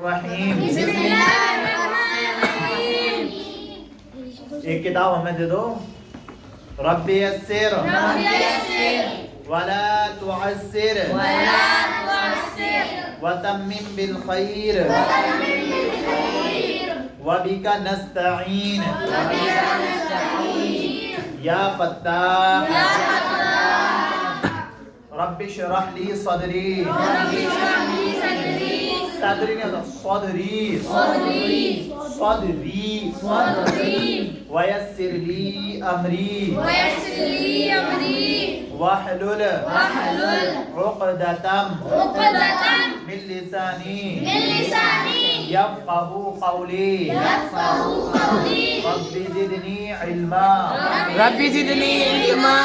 रहीम। एक किताब हमें दे दो। रब्बी यस्सिर वला तुअस्सिर वतम्मिम बिल खैर वबिका नस्तईन या फत्ताह रब्बी इश्रह ली सदरी सदरी नहीं होता सदरी वयस्सिर ली अमरी वहलुल उक़दतम मिन लिसानी यफ़क़हू क़ौली रब्बी ज़िदनी इल्मा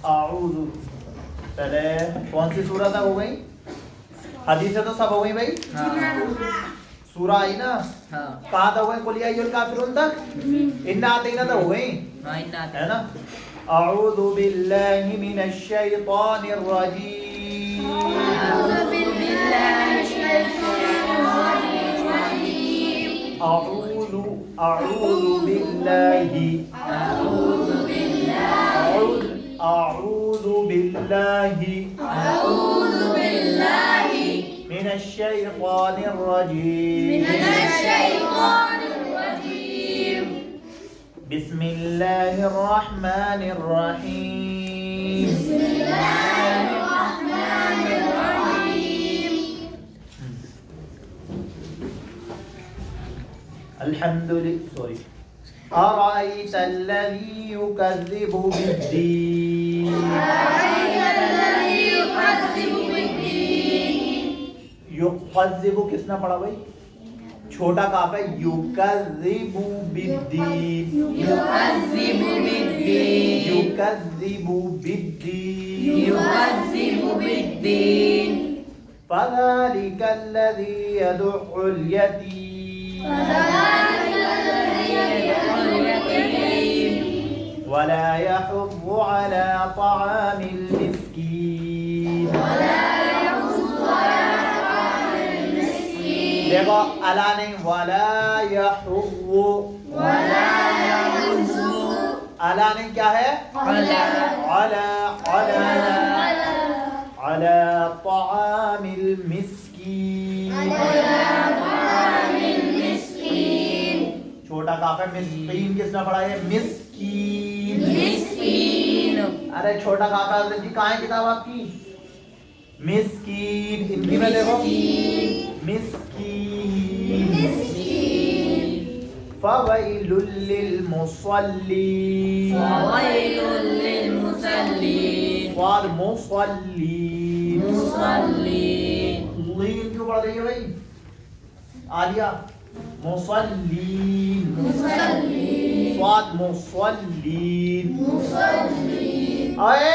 आऊज़ु। पहले कौन सी सूरत हो गई? हदीसें तो सब हो गई भाई। सूरा आई ना। कहाँ तक हो गई? कुल या अय्युहल काफिरून तक। इन्ना आतीना तक हो गई है ना। आऊज़ु बिल्लाहि मिनश शैतानिर रजीम अऊज़ु बिल्लाहि मिनश शैतानिर रजीम बिस्मिल्लाहिर रहमानिर रहीम अराअयतल्लज़ी युकज़्ज़िबु बिद्दीन युकज़्ज़िबु किसने पढ़ा भाई? छोटा काफ है। युकज़्ज़िबु बिद्दीन फ़ज़ालिकल्लज़ी यदुउल यतीम वला यहुज़्ज़ु अला तआमिल मिस्कीन। देखो अला नहीं वला यहुज़्ज़ु। अला नहीं क्या है? अला तआमिल मिस्कीन। छोटा काफ है। मिस्कीन किसने पढ़ा है? मिस्कीन। अरे छोटा काफ है जी। कहाँ है किताब आपकी? मिस्कीन हिंदी में देखो। मिस्कीन फ़वैलुल लिल मुसल्लीन लीन क्यों पढ़ रही है भाई आलिया? मुसल्लीन अए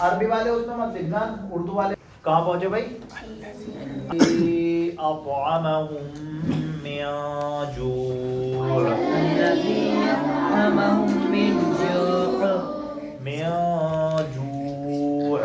अरबी वाले उसमें मत लिखना, उर्दू वाले कहाँ पहुंचे भाई? अतअमहुम मिन जूअ मिन जूअ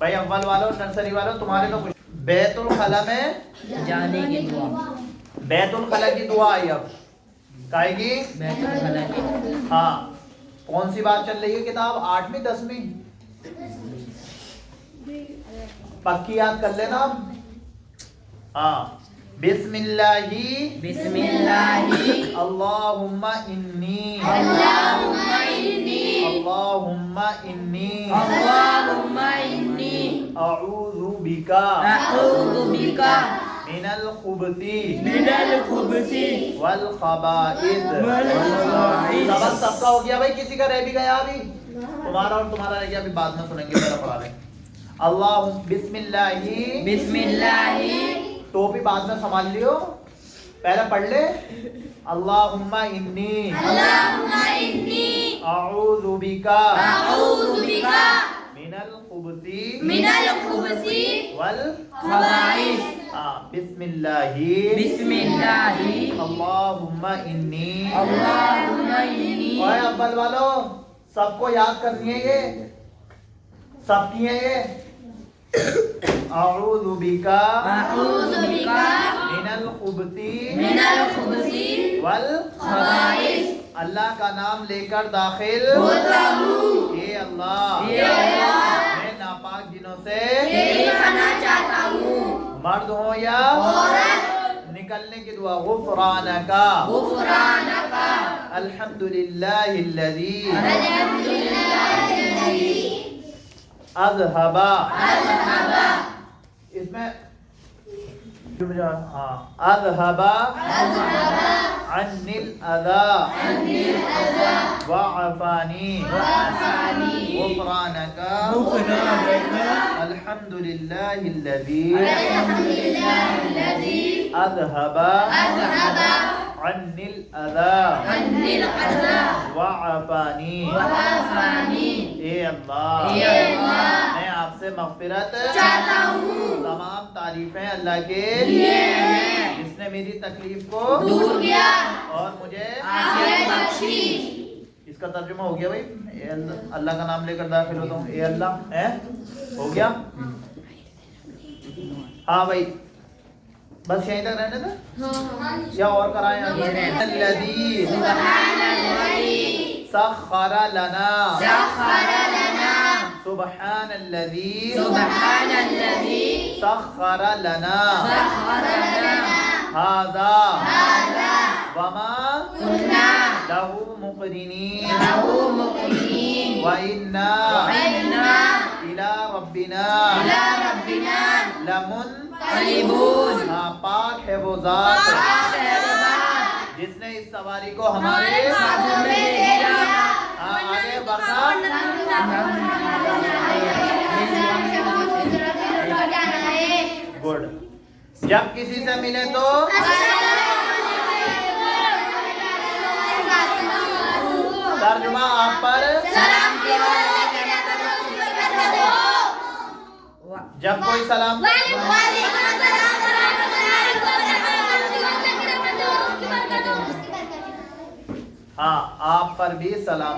भाई अव्वल वालों नर्सरी वालों तुम्हारे तो कुछ बैतुल खला में जाने की दुआ बैतुल खला की दुआ आई अब काएगी बैतुल खला की हाँ कौन सी बात चल रही है किताब 8वीं 10वीं पक्की याद कर लेना हाँ बिस्मिल्लाही अल्लाहुम्मा इन्नी अऊज़ु बिका मिनल खुबती वल खबाइथ सबक सबका हो गया भाई किसी का रह भी गया अभी तुम्हारा और तुम्हारा रह गया अभी बाद में सुनेंगे जरा पढ़ा लेंगे अल्लाह बिस्मिल्लाही टोपी बाद में संभाल लियो पहले पढ़ ले अल्लाहुम्मा इन्नी अऊज़ु बिका मिनल खुबती वल खबाइथ बिस्मिल्लाही अल्लाहुम्मा इन्नी ओए अव्वल वालों सबको याद करनी है ये सबकी है ये अऊज़ु बिका मिनल खुबती वल खबाइथ अल्लाह का नाम लेकर दाखिल होता हूँ ये अल्लाह मैं नापाक जिनों से पनाह चाहता हूँ मर्द हो या औरत निकलने की दुआ गुफ़रानका अल्हम्दुलिल्लाहिल्लज़ी अज़हबा इसमें अज़हबा अन्निल अज़ा वअफ़ानी गुफ़रानका अल्हम्दुलिल्लाहिल्लज़ी अज़हबा अन्निल अदा वअफ़ानी। ए अल्लाह मैं आपसे मग़फ़िरत चाहता हूँ। तमाम तारीफें अल्लाह के लिए हैं जिसने मेरी तकलीफ को दूर किया और मुझे आफियत बख्शी। इसका तर्जुमा हो गया भाई। ए अल्लाह का नाम लेकर दाखिल होता हूँ। ए अल्लाह है हो गया। हाँ भाई बस यहीं तक रहने दो या और कराएं आगे। अल्लज़ी सख़्ख़रा लना सुब्हानल्लज़ी सख़्ख़रा लना हाज़ा वमा लहू मुक़रिनीन व इन्ना इला रब्बिना लमुनक़लिबून। हाँ पाक है वो ज़ात जिसने इस सवारी को हमारे हाथों में दिया। हाँ आगे बढ़ना। गुड। जब किसी से मिले तो तर्जुमा आप पर जब कोई सलाम हाँ आप पर भी सलाम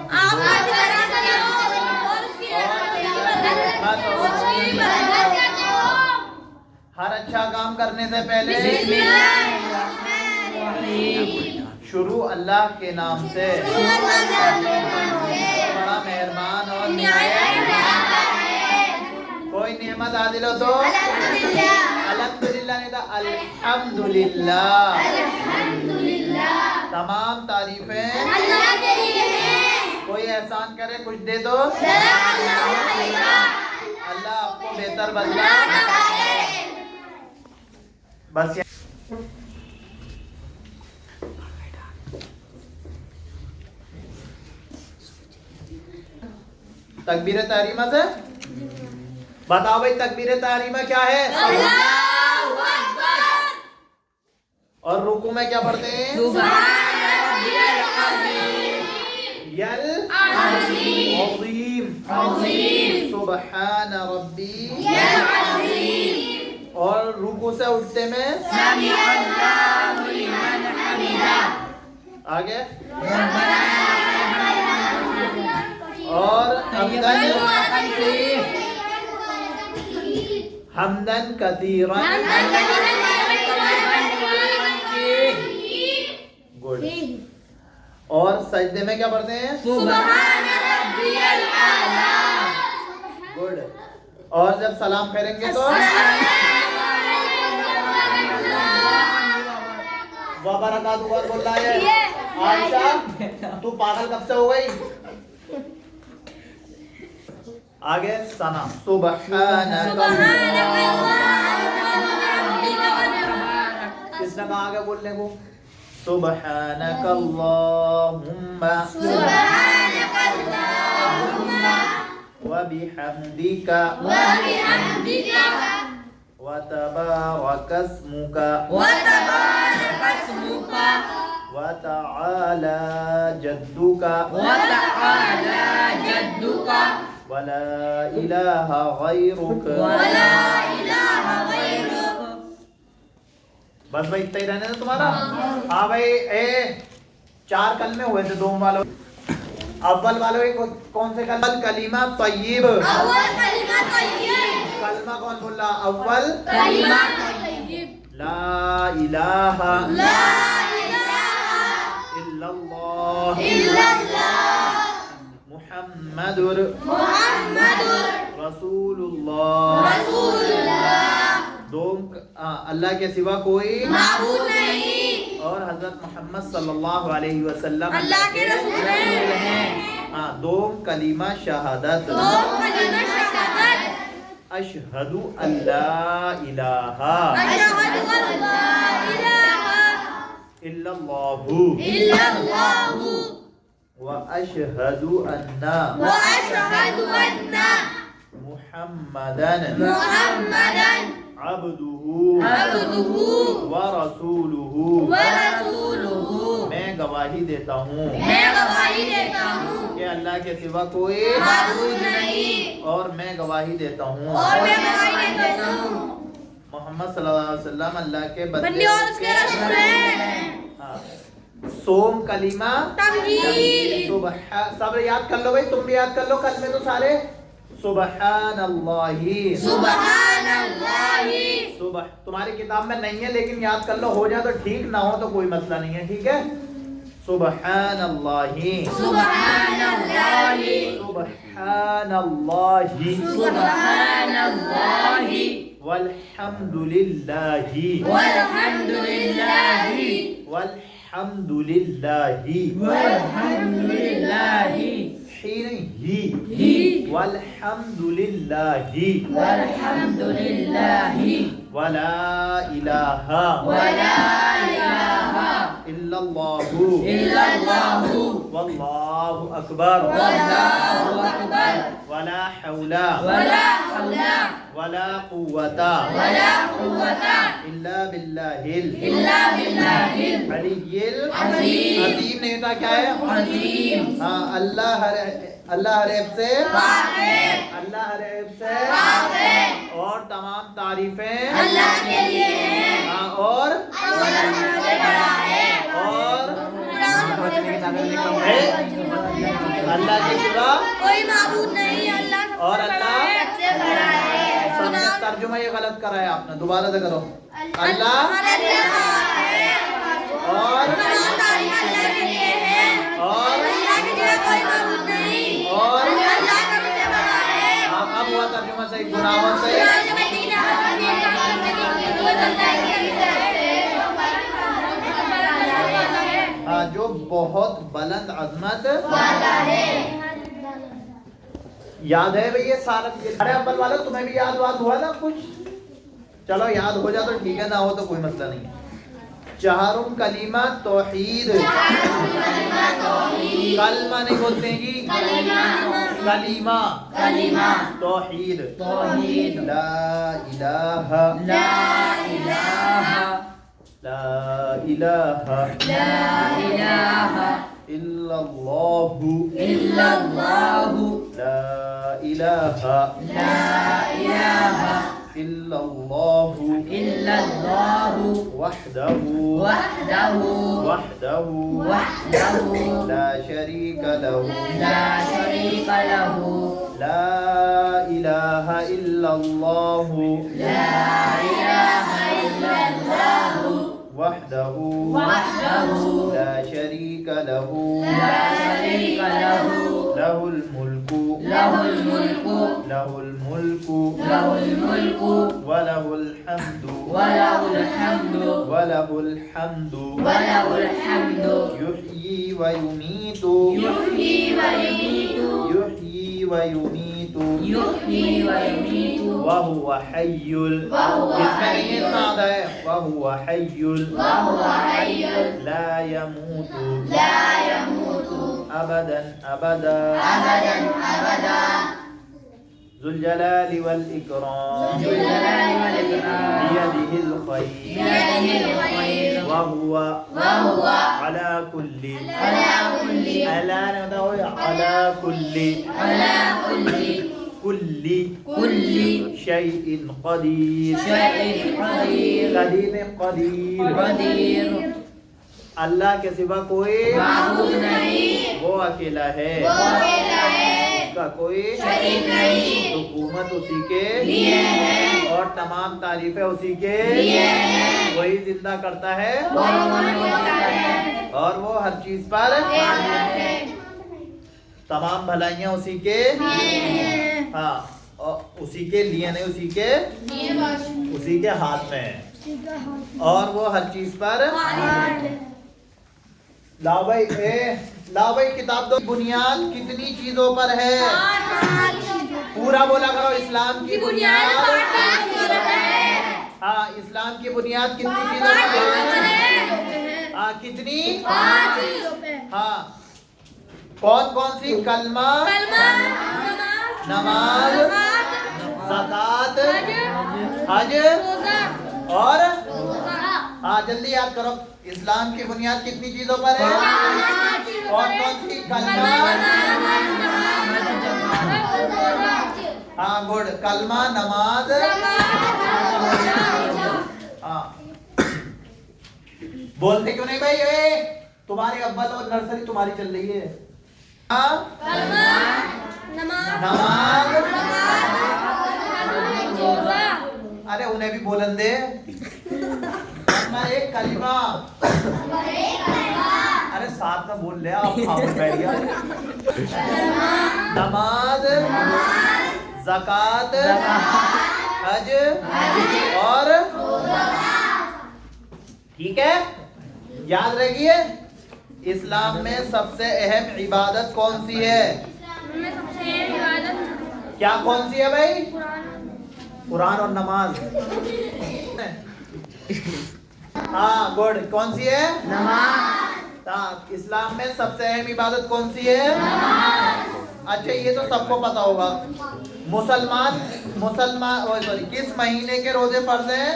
हर अच्छा काम करने से पहले शुरू अल्लाह के नाम से बड़ा मेहरबान और कोई नेमत हासिल हो तो अल्हम्दुलिल्लाह नहीं तो अल्हम्दुलिल्लाह। तमाम तारीफें कोई एहसान करे कुछ दे दो अल्लाह आपको बेहतर बदला। बस तकबीर तहरीमा से बताओ भाई तकबीर तहरीमा क्या है? अल्लाहु अकबर। और रुकू में क्या पढ़ते हैं? सुभान रब्बियल अज़ीम सुभान रब्बियल अज़ीम। और रुकू से उठते में समी अल्लाहु लिमन हमिदा। आगे और हमदन कतीरन। गुड। और सजदे में क्या पढ़ते हैं? सुभान रब्बियल आला। गुड। और जब सलाम करेंगे तो वबरकातुहू बोल रहा है। आयशा तू पागल कब से हो गई? आगे सना किसने कहा आगे बोलने को? सुब्हानकल्लाहुम्मा व बिहम्दिका व तबारकस्मुका व तआला जद्दुका वला इलाहा गैरुक। बस भाई इतना ही रहने दो तुम्हारा। हाँ भाई ए 4 कलमे हुए थे दो वालों। अव्वल वालों कौन से कलीमा तय्यिब। कलमा कौन बोल रहा? अव्वल कलीमा तय्यिब ला इलाहा इल्लल्लाह मुहम्मदुर रसूलुल्लाह। दो अल्लाह के सिवा कोई माबूद नहीं और हजरत मोहम्मद सल्लल्लाहु अलैहि वसल्लम अल्लाह के रसूल हैं। हाँ दो कलीमा शहादत। अशहदु अल्ला इलाहा इल्लल्लाहु व अशहदु अन्ना मुहम्मदन अब्दुहु अब्दुहु व रसूलुहु व रसूलुहु मैं गवाही देता हूँ मैं गवाही देता हूँ कि अल्लाह के सिवा कोई माबूद नहीं और मैं गवाही देता हूँ और मैं गवाही देता हूँ मोहम्मद सल्लल्लाहु अलैहि वसल्लम अल्लाह के बंदे और उसके रसूल हैं। हाँ। सोम कलीमा तमजीद सुबह सब याद कर लो भाई, तुम भी याद कर लो कल में तो सारे सुबहानल्लाहि सुबहानल्लाहि सुबह तुम्हारी किताब में नहीं है लेकिन याद कर लो, हो जाए तो ठीक, ना हो तो कोई मसला नहीं है, ठीक है। सुबहानल्लाहि सुबहानल्लाहि सुबहानल्लाहि सुबहानल्लाहि वल्हम्दुलिल्लाहि वल्हम्दुलिल्लाहि वल्हम्दुलिल्लाहि वल्हम्दुलिल्लाहि ही वल्हम्दुलिल्लाहि वल्हम्दुलिल्लाहि वला इलाहा वला इलाहा इल्लल्लाहु इल्लल्लाहु वल्लाहु अकबर वल्लाहु अकबर वला हौला वला हौला वला कुव्वता वला कुव्वता इल्ला बिल्लाहिल इल्ला बिल्लाहिल अलीयिल अज़ीम। अज़ीम नहीं होता क्या है? अज़ीम। हाँ, अल्लाह हर ऐब से पाक है अल्लाह हर ऐब से पाक है और तमाम तारीफें अल्लाह के लिए है हाँ, और अल्लाह से बड़ा है और है। अल्लाह के सिवा कोई माबूद नहीं, अल्लाह सबसे और बड़ा अल्लाह है, सबसे बड़ा है। सबने तर्जुमा ये गलत करा है आपने, दोबारा से करो। अल्लाह और तमाम तारीफ अल्लाह के लिए है और अल्लाह के लिए कोई माबूद नहीं और अल्लाह सबसे बड़ा है। अब हुआ तर्जुमा सही, गुनाहों से हाँ, जो बहुत बुलंद अजमत वाला है। याद है भाई ये सारा? अरे अब्बल वाले तुम्हें भी याद हुआ ना कुछ? चलो याद हो जाए तो ठीक है, ना हो तो कोई मसला नहीं। चारुम कलीमा तौहीद, कलमा नहीं बोलते हैं जी, कलीमा कलीमा तौहीद तौहीद ला इलाहा ला इलाहा ला इलाहा ला इलाहा इल्लल्लाहु इल्लल्लाहु ला इलाहा ला इलाहा इल्लल्लाहु इल्लल्लाहु वहदहु वहदहु वहदहु वहदहु ला शरीका लहु ला शरीका लहु ला इलाहा इल्लल्लाहु ला इलाहा इल्लल्लाहु वहदहु वहदहु ला शरीका लहु ला शरीका लहु लहुल मुल्कु लहुल मुल्कु लहुल मुल्कु लहुल मुल्कु वलहुल हम्दु वलहुल हम्दु वलहुल हम्दु वलहुल हम्दु युहयी व युमीतु युहयी व युमीतु युहयी व युमीतु युहयी व युमीतु वहुव हय्युल, वहुव इसमें नहीं हय्युल। इतना आता है, वहुव हय्युल वहुव हय्युल ला यमूतु ला यमूतु अबदन अबदा अबदन अबदा ज़ुल जलाली वल इकराम ज़ुल जलाली वल इकराम बियदिहिल खैर बियदिहिल खैर वहुव वहुव अला कुल्ली अला कुल्ली अला ने होता है अला कुल्ली अला कुल्ली कुल्ली कुल्ली शैइन कदीर शैइन कदीर कदीर में कदीर कदीर अल्लाह के सिवा कोई माबूद नहीं वो अकेला है, वो अकेला है उसका कोई शरीक नहीं हुकूमत उसी के लिए है और तमाम तारीफें उसी के लिए है वही जिंदा करता है वही मन होता है और वो हर चीज पर कादिर है तमाम भलाइयां उसी के हाँ, और उसी के लिए नहीं, उसी के हाथ में है और वो हर चीज पर लाओ भाई लाओ भाई किताब दो। बुनियाद कितनी चीजों पर है? पूरा बोला करो। इस्लाम की बुनियाद हाँ, इस्लाम की बुनियाद कितनी चीजों पर है? हाँ, कितनी? हाँ, कौन कौन सी? कलमा, नमाज, ज़कात, हज रोजा और रोजा हाँ जल्दी याद करो। इस्लाम की बुनियाद कितनी चीजों पर है? कौन कौन सी? कलमा, हाँ गुड, कलमा, नमाज, हाँ। बोलते क्यों नहीं भाई? तुम्हारी अव्वल और नर्सरी तुम्हारी चल रही है। हाँ नमाज, अरे उन्हें भी बोलन दे। नंबर एक कलिमा, अरे साथ में बोल ले आप, खामोश बैठ गया। नमाज, ज़कात, हज और ठीक है, याद रखिए। इस्लाम में सबसे अहम इबादत कौन सी है? क्या कौन सी है भाई? कुरान और नमाज। हाँ गुड, कौन सी है? नमाज। हाँ, इस्लाम में सबसे अहम इबादत कौन सी है? अच्छा ये तो सबको पता होगा। मुसलमान सॉरी, किस महीने के रोजे फर्ज हैं?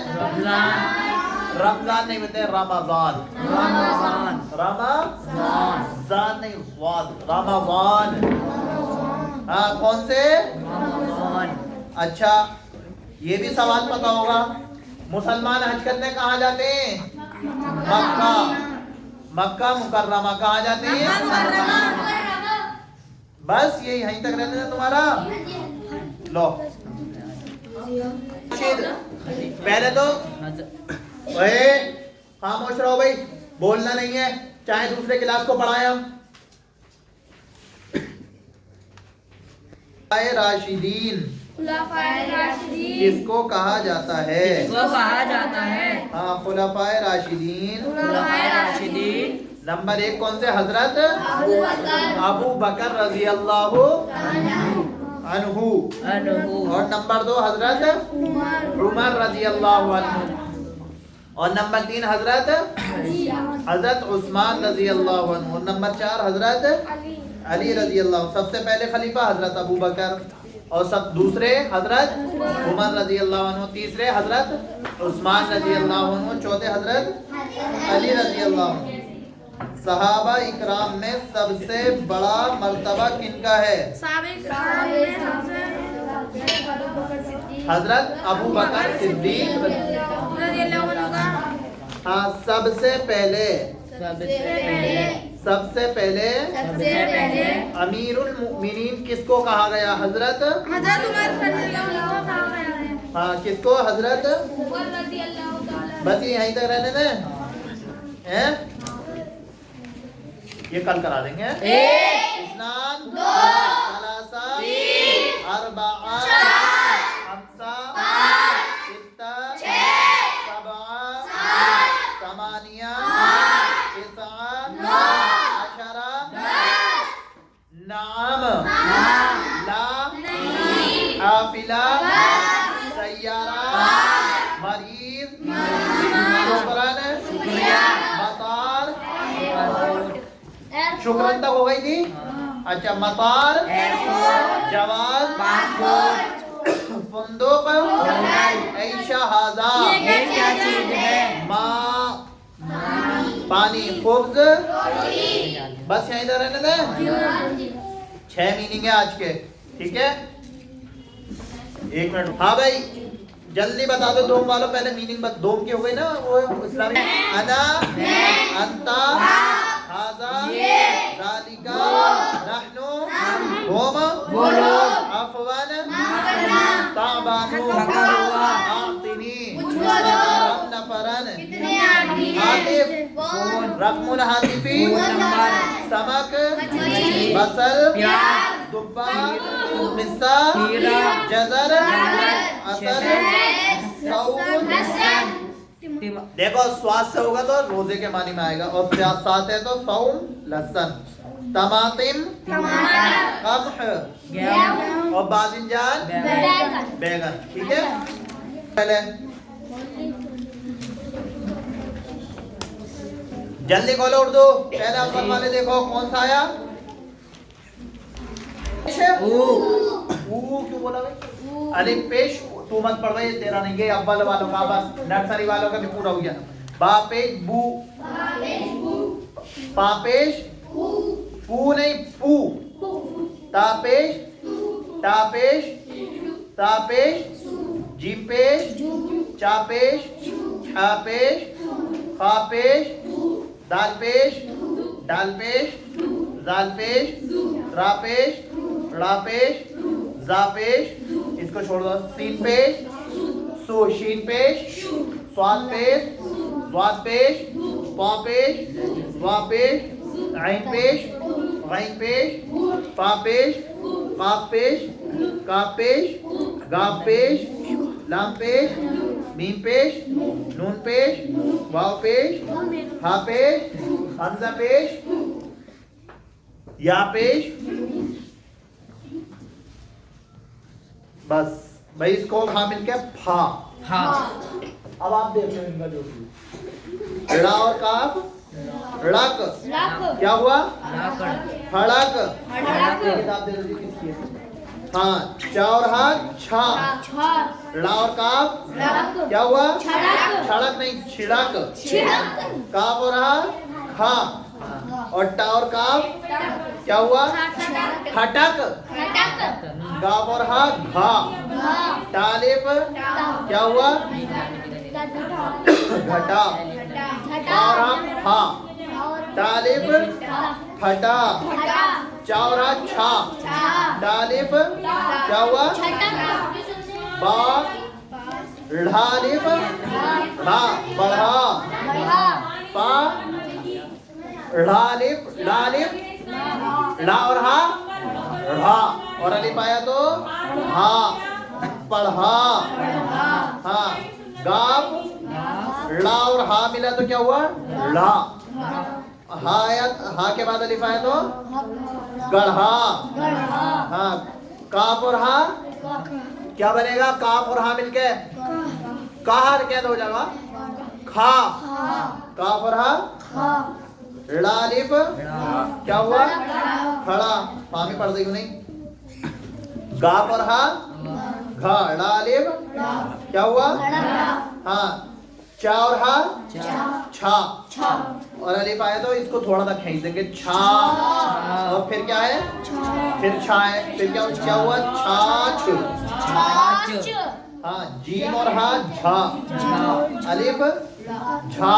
रमजान नहीं बोलते, रमजान। रमजान नहीं, रमजान। हाँ कौन से? अच्छा ये भी सवाल पता होगा। मुसलमान हज करने कहाँ जाते हैं? मक्का, मक्का मुकर्रमा। कहाँ जाते हैं? बस ये यहीं तक रहने तुम्हारा। लो पहले तो खामोश रहो भाई, बोलना नहीं है, चाहे दूसरे क्लास को पढ़ाए हम। राशिदीन किसको कहा जाता है? हाँ खुलाफाए राशिदीन। नंबर एक कौन से? हजरत अबू बकर रजी अल्लाहु अन्हु। और नंबर दो हजरत उमर रजी अल्लाहु अन्हु। और नंबर तीन हजरत उस्मान रजी अल्लाहु अन्हु। और नंबर चार हजरत अली रजी अल्लाह। सबसे पहले खलीफा हजरत अबू बकर, और सब दूसरे हजरत उमर रजी अल्लाह अन्हु, तीसरे हजरत उस्मान रजी अल्लाह अन्हु, चौथे हजरत अली रजी अल्लाह। सहाबा इकराम में सबसे बड़ा मर्तबा किनका है? हजरत अबू बकर सिद्दीक। हाँ सबसे पहले अमीरुल मुमिनीन किसको कहा गया? हजरत हाँ किसको? हजरत। बस यहीं तक रहने दें हैं? ये कल करा देंगे। इस्नान, सलासा, अरबआ, खम्सा, सित्ता, सबआ, समानिया, तिस्आ, अशरा, नाम, ला, हाफिला, सय्यारा, मरीज, शुक्रन तक हो गई थी। अच्छा मतार, जवाज, फुंदुक, ऐशा, हाजा, माँ पानी, खुब्ज। बस यहीं इधर रहने दें। 6 मीनिंग है आज के, ठीक है? 1 मिनट। हाँ भाई जल्दी बता दो दोम वालों, पहले मीनिंग दोम की हो गई ना वो इस्लामी। अना, अंता, हाजा, जालिका, नहनु, हुम, अफवान, ताबानु, आतिनी, नफरन, हातिफ, रकमुल हातिफी, समक, बसल, दुब्बा, मिस्सा, जजर, असर, सऊद। देखो स्वाद से होगा तो रोजे के मानी में आएगा, और प्याज साथ है तो सौम लहसुन, टमाटिम कमह, और बाजिंजान बैगन, ठीक है? पहले जल्दी खोलो उर्दू। पहले अव्वल वाले देखो कौन सा आया? क्यों बोला भाई? अलिफ पेश तू मत पढ़ भाई, तेरा नहीं गए, अव्वल वालों का, बस नर्सरी वालों का भी पूरा हो गया। बापेश बू, पापेश पू नहीं पू, तापेश तापेश तापेश, जीपेश चापेश छापेश खापेश, दालपेश डालपेश दालपेश, रापेश रापेश जापेश, इसको छोड़ दो, सीन पेश सो शीन पेश, स्वाद पेश स्वाद पेश, पापेश वापेश, आइन पेश वाइन पेश, पापेश कापेश कापेश, गापेश लामपेश, मीम पेश नून पेश, वाव पेश हापेश, हमजा पेश या पेश। बस भाई, इसको हाँ मिलके फा। अब आप देख लो इनका जो भी ड़ा और काफ, ड़क क्या हुआ, फड़क। किताब दे दो जी किसकी है? हाँ, चा और हाथ छा, ड़ा और काफ क्या हुआ, छड़क नहीं छिड़क, काफ और हाथ खा, और टा और काफ क्या हुआ, खटक, गाफ और हा घा, टालिब क्या हुआ, घटा, और हा टालिब फटा, चौरा छा, टालिब क्या हुआ, बा ढालिब ढा बढ़ा, पा ढालिब ढालिब ढा और हा ढा, और अलिफ आया तो हा पढ़ा। हाँ, गाफ ला और हा मिला तो क्या हुआ, ला। हा आया, हा के बाद अलिफ आया तो गढ़ा। हाँ, काफ और हा क्या बनेगा, काफ और हा मिलके कार क्या हो जाएगा, खा, काफ और हा लालिफ क्या हुआ, खड़ा, पा में पढ़ दी नहीं, गाफ और हा घा, लालिफ क्या हुआ, हाँ, चा और हा छा, और अलिफ आया तो इसको थोड़ा सा खींच देंगे, छा, और फिर क्या है, फिर छा है, फिर क्या हुआ, छाछ। हाँ, जीम और हा झा, अलिफ झा,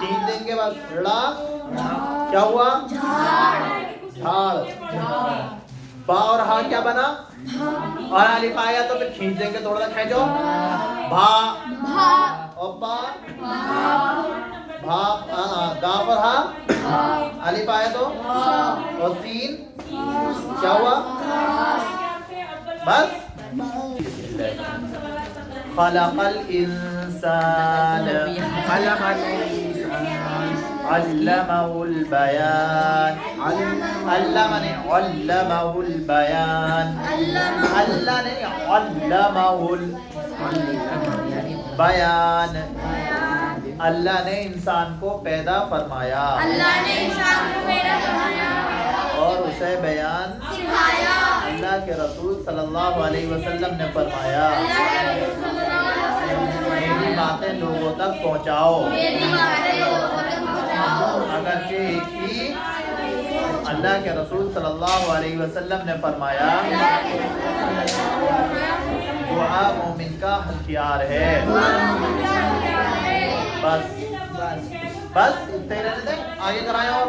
तीन देंगे बस, ड़ा क्या हुआ, झाड़, बा और हा क्या बना, और अलिफ आया तो फिर खींच देंगे, थोड़ा सा खींचो, भा, और बा भा, गाफ और हा अलिफ आया तो, और सीन क्या हुआ, बस। खलक़ल इंसान अल्लमहुल बयान, अल्लम ने अल्लमहुल बयान, अल्लाह ने अल्लमहुल बयान, अल्लाह ने इंसान को पैदा फरमाया, और उसे बयान सिखाया, अल्लाह के रसूल सल्लल्लाहु अलैहि वसल्लम ने फरमाया, मेरी बातें लोगों तक पहुंचाओ, अगरचे एक ही अल्लाह के रसूल सल्लल्लाहु अलैहि वसल्लम ने फरमाया, दुआ मोमिन का हथियार है। बस बस इतने ही रहने दें, आगे कराएं। और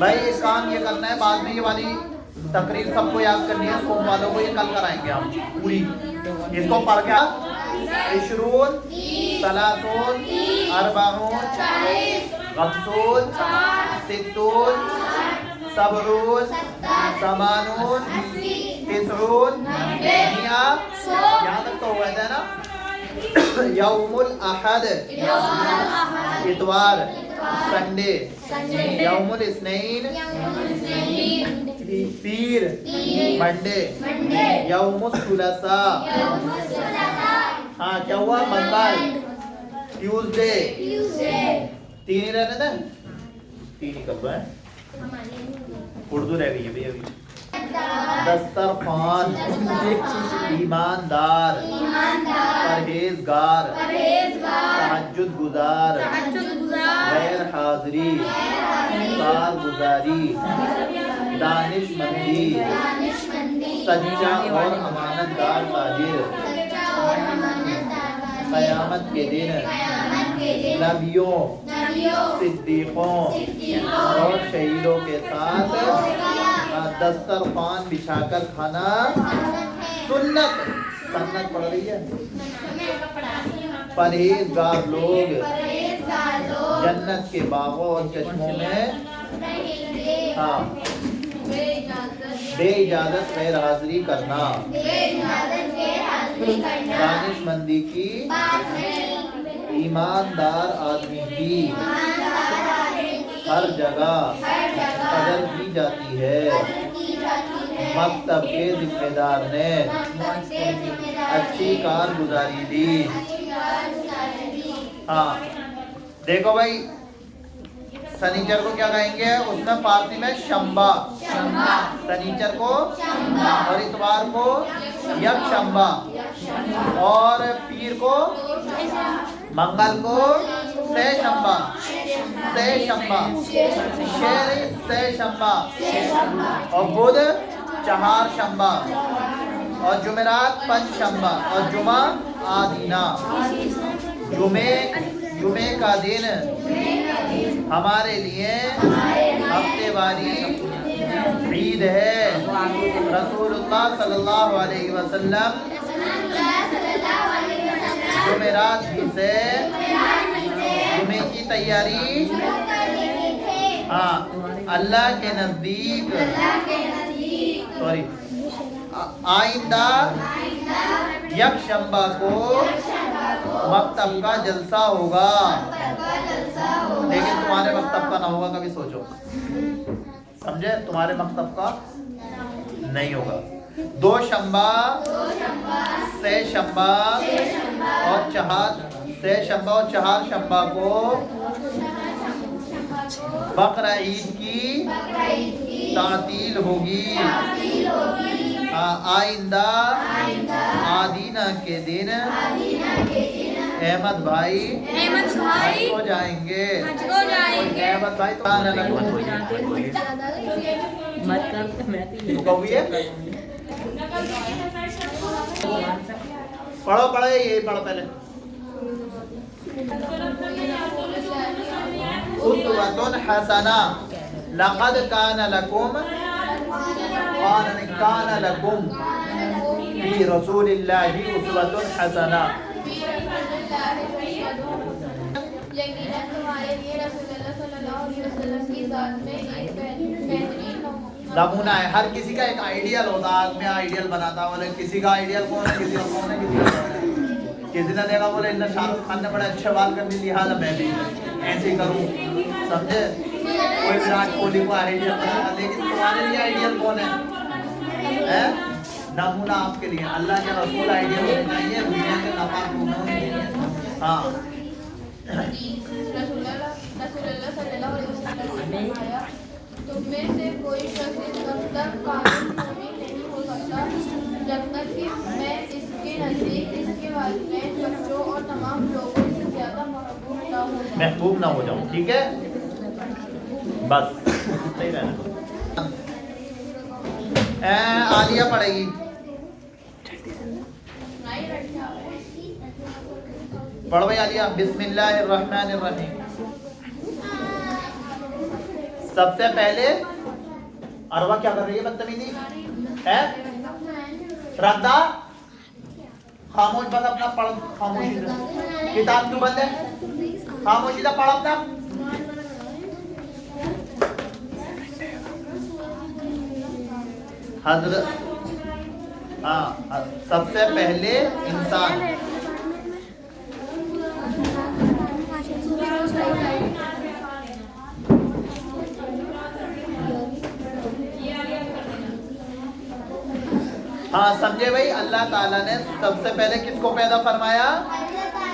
भाई इस काम ये करना है, बाद में ये वाली तकरीर सबको याद करनी है, सोम वालों को ये कल कराएंगे हम पूरी। इसको पढ़ के इशरून सलासून अरबाऊन गमसून सित्तून सबरून समानून तिसरून मिया, यहाँ तक तो हुआ था ना। यौमुल अहद इतवार संडे, यौमुल इस्नैन पीर मंडे, यौमुस सुलसा हाँ क्या हुआ मंगल, ट्यूसडे, तीन ही रहने दें, तीन ही कर दो है, उर्दू रह गई है भैया अभी। दस्तरखान, ईमानदार, परहेजगार, तहज्जुद गुजार, गैर हाजिरी, कारगुजारी, दानिशमंदी, सच्चा और अमानतदार ताजिर, क़यामत के दिन नबियों, सिद्दीकों और शहीदों के साथ दस्तरखान बिछाकर खाना सुन्नत सन्नत पड़ रही है। परहेजगार लोग जन्नत के बागों और चश्मों में हाँ बे इजाजत गैर हाजिरी करना, दानिशमंदी की, ईमानदार आदमी की हर जगह कदर की जाती है। मकतब के जिम्मेदार ने अच्छी कारगुजारी दी। हाँ देखो भाई, शनिचर को क्या कहेंगे? उसमें फारसी में शंबा, शनिचर को, और इतवार को यकशंबा, और पीर को, मंगल को से शंबा, और बुध चहार शंबा, और जुमेरात पंच शंबा, और जुमा आदीना। जुमे का दिन हमारे लिए हफ्तेवारी ईद है। रसूलुल्लाह सल्लल्लाहु अलैहि वसल्लम जुमेरात ही से जुमे की तैयारी हाँ अल्लाह के नजदीक आइंदा यकशंबा को मकतब का जलसा होगा, लेकिन तुम्हारे मकतब का ना होगा। कभी सोचो, समझे? तुम्हारे मकतब का नहीं होगा। दो शंबा से शंबा और चहार शंबा को बकरा ईद की तातील होगी। आइंदा आदीना के दिन अहमद भाई हो जाएंगे। अहमद भाई तो पढ़ो ये पढ़ो पहले। उस्वतुन हसना लक़द काना लकुम फी रसूलिल्लाहि उस्वतुन हसना। यकीनन तुम्हारे लिए रसूलुल्लाह सल्लल्लाहु अलैहि वसल्लम की जात में एक बेहतरीन नमूना है। हर किसी का एक आइडियल होता है, आदमी आइडियल बनाता है। बोले किसी का आइडियल कौन है, किसी का कौन है, किसी ने देखा बोले इतना शाहरुख खान ने बड़े अच्छे बाल कर दी, लिहाजा मैं भी ऐसे ही करूँ, समझे? कोई विराट कोहली को आइडियल बनाता, लेकिन तुम्हारे लिए आइडियल कौन है? नमूना आपके लिए अल्लाह के रसूल आइडियल होने चाहिए, दुनिया के नापाक लोग होने चाहिए। हाँ तुम में से कोई शख्स तब तक कामिल मोमिन नहीं हो सकता जब तक कि मैं इसके नज़दीक इसके वालिदैन, बच्चों और तमाम लोगों से ज़्यादा महबूब ना हो जाऊं। ठीक है, बस सही रहना। आलिया पढ़ेगी। पढ़ भाई आलिया। बिस्मिल्लाहिर्रहमानिर्रहीम। सबसे पहले अरवा क्या कर रही है? बदतमीजी है। रद्दा खामोश, बस अपना पढ़ खामोशी से। किताब क्यों बंद है? खामोशी से पढ़ अपना। हजरत हाँ सबसे पहले इंसान हाँ समझे भाई। अल्लाह ताला ने सबसे पहले किसको पैदा फरमाया?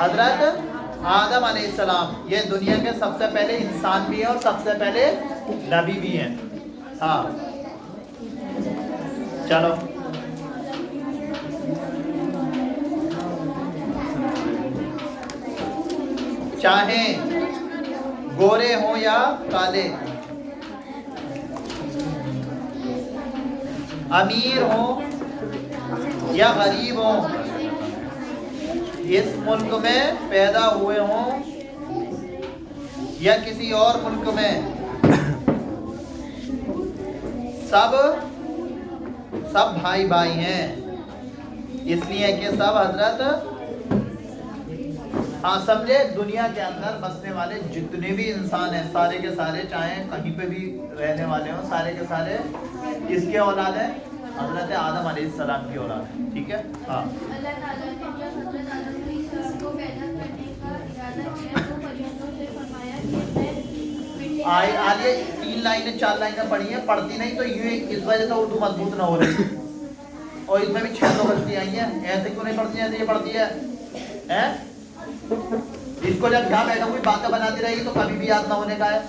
हजरत आदम अलैहिस्सलाम। ये दुनिया के सबसे पहले इंसान भी हैं और सबसे पहले नबी भी हैं। हाँ चलो चाहे गोरे हो या काले, अमीर हो या गरीब हो, इस मुल्क में पैदा हुए हों या किसी और मुल्क में, सब भाई भाई हैं, इसलिए कि सब हजरत, हाँ समझे, दुनिया के अंदर बसने वाले जितने भी इंसान हैं सारे के सारे, चाहे कहीं पे भी रहने वाले हों, सारे के सारे किसके औलाद है? हजरत आदम अलैहिस्सलाम की औलाद है। ठीक है। हाँ अल्लाह ताला ने जब हजरत आदम अलैहिस्सलाम को पैदा करने का इरादा किया तो फरिश्तों से फरमाया कि मैं मिट्टी आगे 3 लाइनें 4 लाइनें पढ़ी हैं, पढ़ती नहीं तो ये इस वजह से उर्दू मजबूत ना हो रही। और इसमें भी 6 गलतियां आई हैं, ऐसे क्यों नहीं पढ़ती, ऐसे ये पढ़ती है हैं? इसको जब यहाँ बैठा कोई बातें बनाती रहेगी तो कभी भी याद ना होने का है।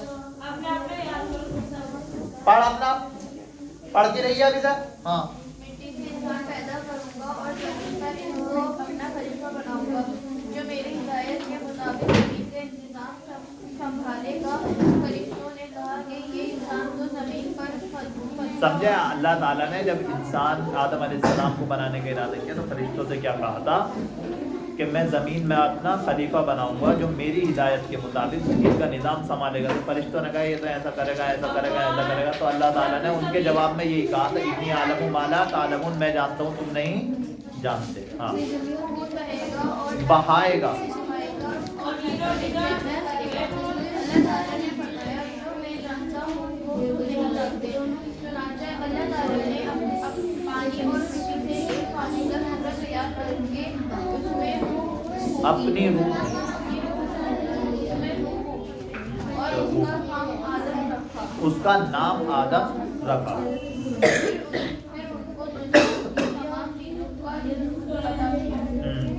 पढ़ अपना, पढ़ती रहिए अभी तक। हाँ मिट्टी से इंसान पैदा करूंगा और जमीन पर इनको अपना खलीफा बनाऊंगा जो मेरी हिदायत के मुताबिक जमीन का इंतजाम संभालेगा। फरिश्तों ने कहा कि ये इंसान तो जमीन पर समझे? अल्लाह ताला ने जब इंसान आदम अलैहिस्सलाम को बनाने का इरादा किया तो फरिश्तों से क्या कहा था कि मैं ज़मीन में अपना खलीफा बनाऊंगा जो मेरी हिदायत के मुताबिक ज़मीन का निज़ाम संभालेगा। तो फरिश्तों ने कहा ये तो ऐसा करेगा, ऐसा करेगा, ऐसा करेगा। तो अल्लाह ताला ने उनके जवाब में यही कहा था, इतनी आलम माला तालमुन, मैं जानता हूँ तुम नहीं जानते। हाँ बहाएगा, अपनी रूह उसका नाम आदम रखा।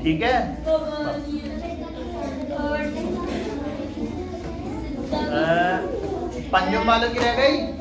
ठीक है। पंजुम वालों की रह गई।